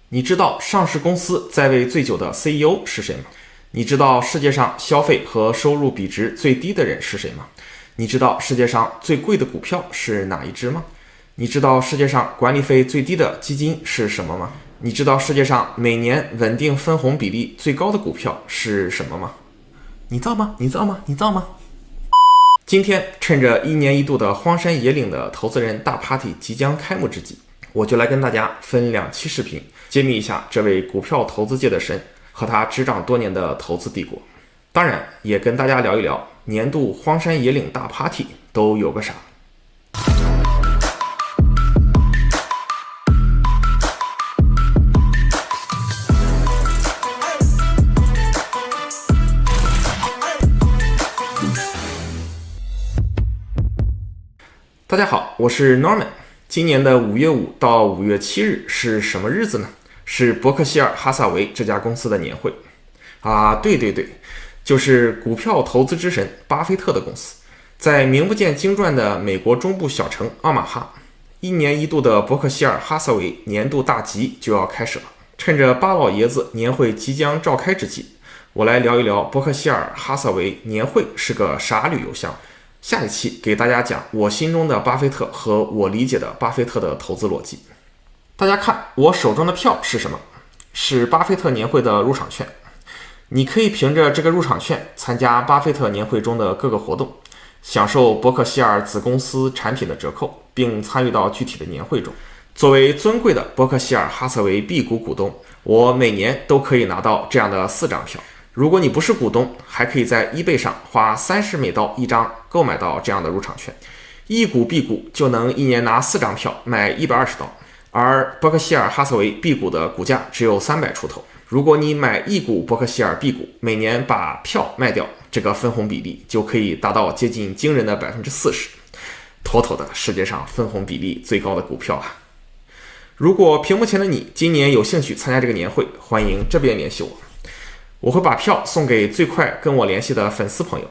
你知道上市公司在位最久的 CEO 是谁吗？你知道世界上消费和收入比值最低的人是谁吗？你知道世界上最贵的股票是哪一只吗？你知道世界上管理费最低的基金是什么吗？你知道世界上每年稳定分红比例最高的股票是什么吗？你造吗？你造吗？你造吗？今天趁着一年一度的荒山野岭的投资人大 party 即将开幕之际，我就来跟大家分2期视频揭秘一下这位股票投资界的神和他执掌多年的投资帝国。当然也跟大家聊一聊年度荒山野岭大 party 都有个啥。大家好，我是 Norman。今年的5月5到5月7日是什么日子呢？是伯克希尔哈撒韦这家公司的年会啊！对，就是股票投资之神巴菲特的公司。在名不见经传的美国中部小城奥马哈，一年一度的伯克希尔哈撒韦年度大集就要开始了。趁着巴老爷子年会即将召开之际，我来聊一聊伯克希尔哈撒韦年会是个啥旅游项目。下一期给大家讲我心中的巴菲特和我理解的巴菲特的投资逻辑。大家看我手中的票是什么？是巴菲特年会的入场券。你可以凭着这个入场券参加巴菲特年会中的各个活动，享受伯克希尔子公司产品的折扣，并参与到具体的年会中。作为尊贵的伯克希尔哈撒韦 B 股股东，我每年都可以拿到这样的4张票。如果你不是股东，还可以在 eBay 上花30美刀一张购买到这样的入场券，1股 B 股就能一年拿4张票，卖120刀。而伯克希尔哈撒韦 B 股的股价只有300出头，如果你买1股伯克希尔 B 股，每年把票卖掉，这个分红比例就可以达到接近惊人的40%，妥妥的世界上分红比例最高的股票啊！如果屏幕前的你今年有兴趣参加这个年会，欢迎这边联系我。我会把票送给最快跟我联系的粉丝朋友，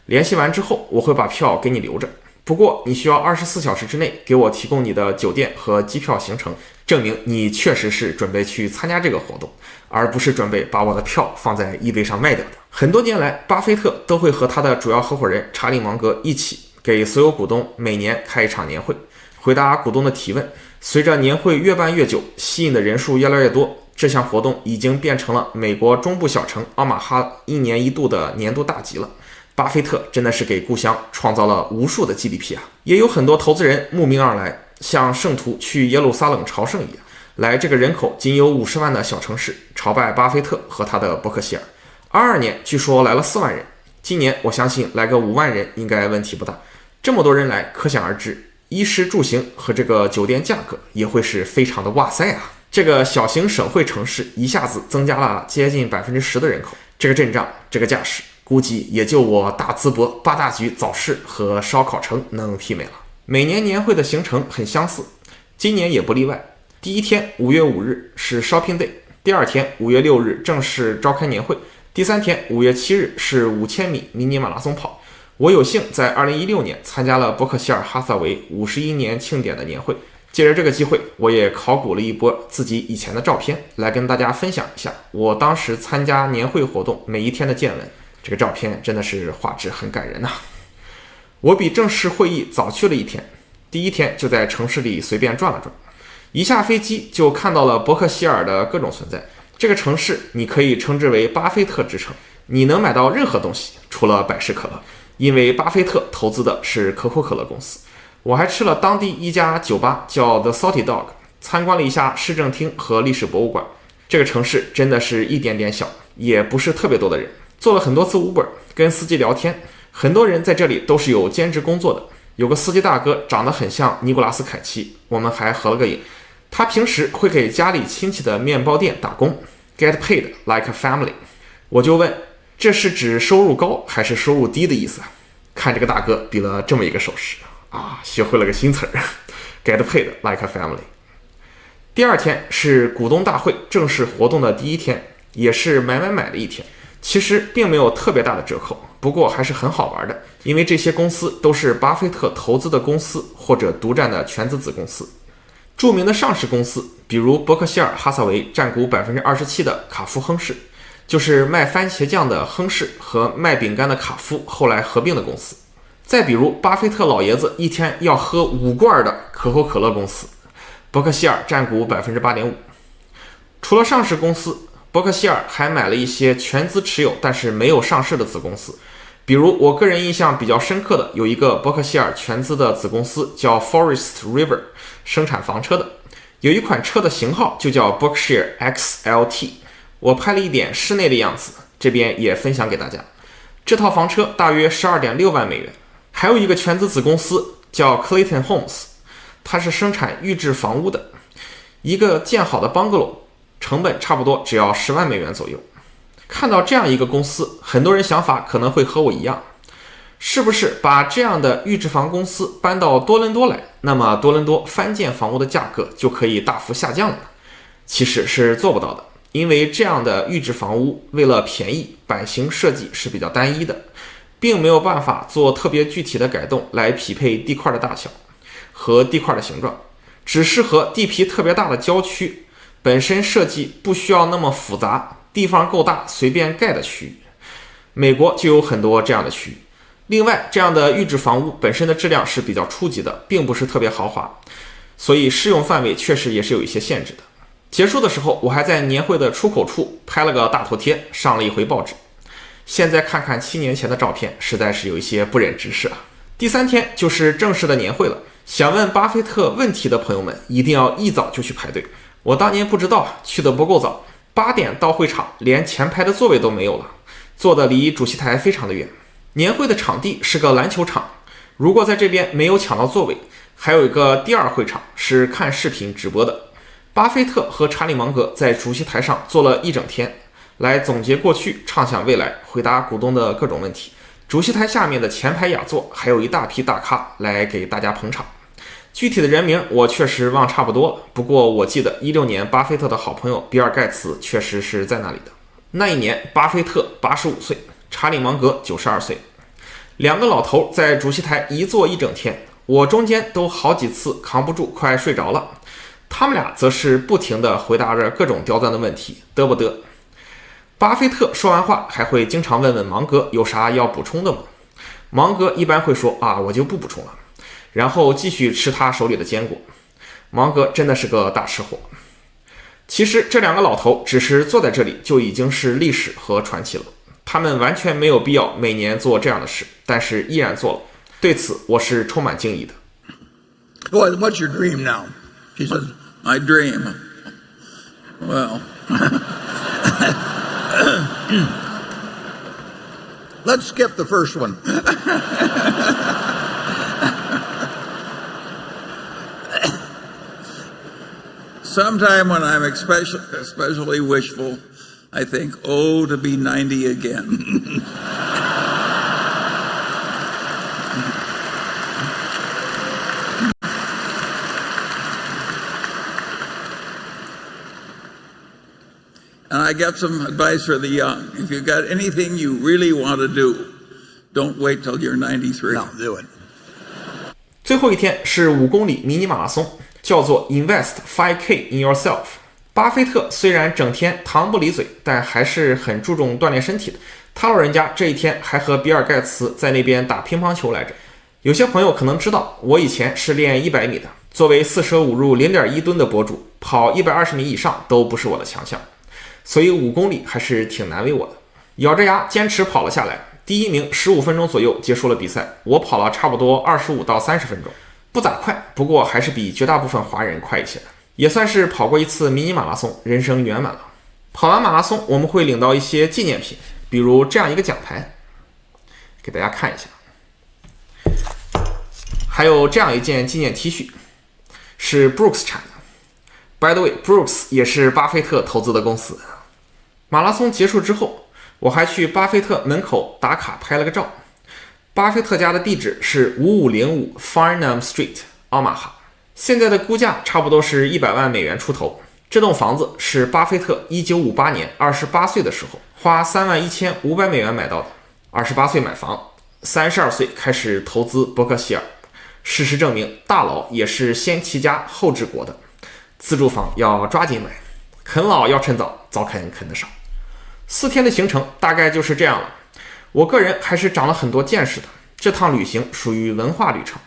联系完之后我会把票给你留着，不过你需要24小时之内给我提供你的酒店和机票行程，证明你确实是准备去参加这个活动，而不是准备把我的票放在eBay上卖掉的。很多年来，巴菲特都会和他的主要合伙人查理芒格一起给所有股东每年开一场年会，回答股东的提问。随着年会越办越久，吸引的人数越来越多，这项活动已经变成了美国中部小城奥马哈一年一度的年度大集了。巴菲特真的是给故乡创造了无数的 GDP 啊！也有很多投资人慕名而来，像圣徒去耶路撒冷朝圣一样，来这个人口仅有50万的小城市朝拜巴菲特和他的伯克希尔。22年据说来了4万人，今年我相信来个5万人应该问题不大。这么多人来，可想而知，衣食住行和这个酒店价格也会是非常的哇塞啊！这个小型省会城市一下子增加了接近10%的人口，这个阵仗，这个架势，估计也就我大淄博8大局早市和烧烤城能媲美了。每年年会的行程很相似，今年也不例外。第一天5月5日是 Shopping Day， 第2天5月6日正式召开年会，第3天5月7日是5000米迷你马拉松跑。我有幸在2016年参加了伯克希尔哈撒韦51年庆典的年会，借着这个机会，我也考古了一波自己以前的照片，来跟大家分享一下我当时参加年会活动每一天的见闻。这个照片真的是画质很感人呐！我比正式会议早去了1天，第1天就在城市里随便转了转，一下飞机就看到了伯克希尔的各种存在。这个城市你可以称之为巴菲特之城，你能买到任何东西，除了百事可乐，因为巴菲特投资的是可口可乐公司。我还吃了当地一家酒吧叫 The Salty Dog， 参观了一下市政厅和历史博物馆。这个城市真的是一点点小，也不是特别多的人。做了很多次 Uber， 跟司机聊天，很多人在这里都是有兼职工作的。有个司机大哥长得很像尼古拉斯凯奇，我们还合了个影。他平时会给家里亲戚的面包店打工 ，get paid like a family。我就问，这是指收入高还是收入低的意思？看这个大哥比了这么一个手势啊，学会了个新词儿 ，get paid like a family。第2天是股东大会正式活动的第1天，也是买的一天。其实并没有特别大的折扣，不过还是很好玩的，因为这些公司都是巴菲特投资的公司或者独占的全资子公司。著名的上市公司，比如伯克希尔哈撒韦占股27%的卡夫亨氏，就是卖番茄酱的亨氏和卖饼干的卡夫后来合并的公司。再比如巴菲特老爷子一天要喝5罐的可口可乐公司，伯克希尔占股8.5%。除了上市公司，伯克希尔还买了一些全资持有但是没有上市的子公司。比如我个人印象比较深刻的有一个伯克希尔全资的子公司叫 Forest River， 生产房车的，有一款车的型号就叫 Berkshire XLT， 我拍了一点室内的样子，这边也分享给大家。这套房车大约12.6万美元。还有一个全资子公司叫 Clayton Homes， 它是生产预制房屋的，一个建好的 bungalow 成本差不多只要10万美元左右。看到这样一个公司，很多人想法可能会和我一样，是不是把这样的预制房公司搬到多伦多来，那么多伦多翻建房屋的价格就可以大幅下降了？其实是做不到的，因为这样的预制房屋为了便宜，版型设计是比较单一的，并没有办法做特别具体的改动来匹配地块的大小和地块的形状，只适合地皮特别大的郊区，本身设计不需要那么复杂，地方够大随便盖的区域。美国就有很多这样的区域。另外，这样的预制房屋本身的质量是比较初级的，并不是特别豪华，所以适用范围确实也是有一些限制的。结束的时候，我还在年会的出口处拍了个大头贴，上了一回报纸。现在看看7年前的照片，实在是有一些不忍直视啊。第3天就是正式的年会了，想问巴菲特问题的朋友们一定要一早就去排队。我当年不知道，去的不够早，8点到会场，连前排的座位都没有了，坐的离主席台非常的远。年会的场地是个篮球场，如果在这边没有抢到座位，还有一个第2会场是看视频直播的。巴菲特和查理芒格在主席台上坐了一整天，来总结过去，畅想未来，回答股东的各种问题。主席台下面的前排雅座还有一大批大咖来给大家捧场。具体的人名我确实忘差不多了，不过我记得16年巴菲特的好朋友比尔盖茨确实是在那里的。那一年巴菲特85岁，查理芒格92岁，两个老头在主席台一坐一整天，我中间都好几次扛不住快睡着了。他们俩则是不停地回答着各种刁钻的问题，嘚不嘚。巴菲特说完话还会经常问问芒格有啥要补充的吗？芒格一般会说我就不补充了，然后继续吃他手里的坚果。芒格真的是个大吃货。其实这两个老头只是坐在这里就已经是历史和传奇了，他们完全没有必要每年做这样的事，但是依然做了，对此我是充满敬意的。 What's your dream now? He says, my dream. Well, let's skip the first one. Sometime when I'm especially wishful, I think, oh, to be 90 again. And I got some advice for the young. If you've got anything you really want to do, don't wait till you're 93. No, do it. 最后一天是5公里迷你马拉松，叫做 Invest 5K in Yourself。巴菲特虽然整天糖不离嘴，但还是很注重锻炼身体的。他老人家这一天还和比尔盖茨在那边打乒乓球来着。有些朋友可能知道，我以前是练100米的，作为4舍5入 0.1 吨的博主，跑120米以上都不是我的强项。所以5公里还是挺难为我的，咬着牙坚持跑了下来。第1名15分钟左右结束了比赛，我跑了差不多25到30分钟，不咋快，不过还是比绝大部分华人快一些的，也算是跑过一次迷你马拉松，人生圆满了。跑完马拉松我们会领到一些纪念品，比如这样一个奖牌，给大家看一下，还有这样一件纪念 T 恤，是 Brooks 产的。By the way, Brooks 也是巴菲特投资的公司。马拉松结束之后，我还去巴菲特门口打卡拍了个照。巴菲特家的地址是5505 Farnham Street， 奥马哈。现在的估价差不多是100万美元出头。这栋房子是巴菲特1958年28岁的时候花31500美元买到的。28岁买房，32岁开始投资伯克希尔。事实证明，大佬也是先齐家后治国的。自住房要抓紧买，啃老要趁早，早啃啃得少。4天的行程大概就是这样了。我个人还是长了很多见识的，这趟旅行属于文化旅程。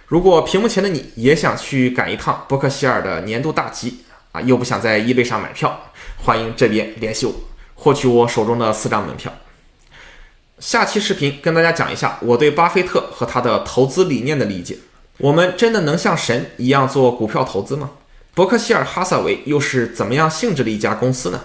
如果屏幕前的你也想去赶一趟伯克希尔的年度大集又不想在eBay上买票，欢迎这边联系我，获取我手中的4张门票。下期视频跟大家讲一下我对巴菲特和他的投资理念的理解。我们真的能像神一样做股票投资吗？伯克希尔哈撒韦又是怎么样性质的一家公司呢？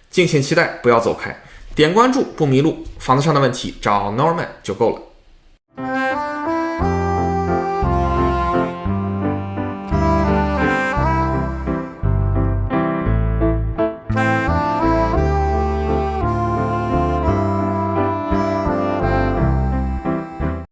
敬请期待，不要走开，点关注不迷路，房子上的问题找 Norman 就够了。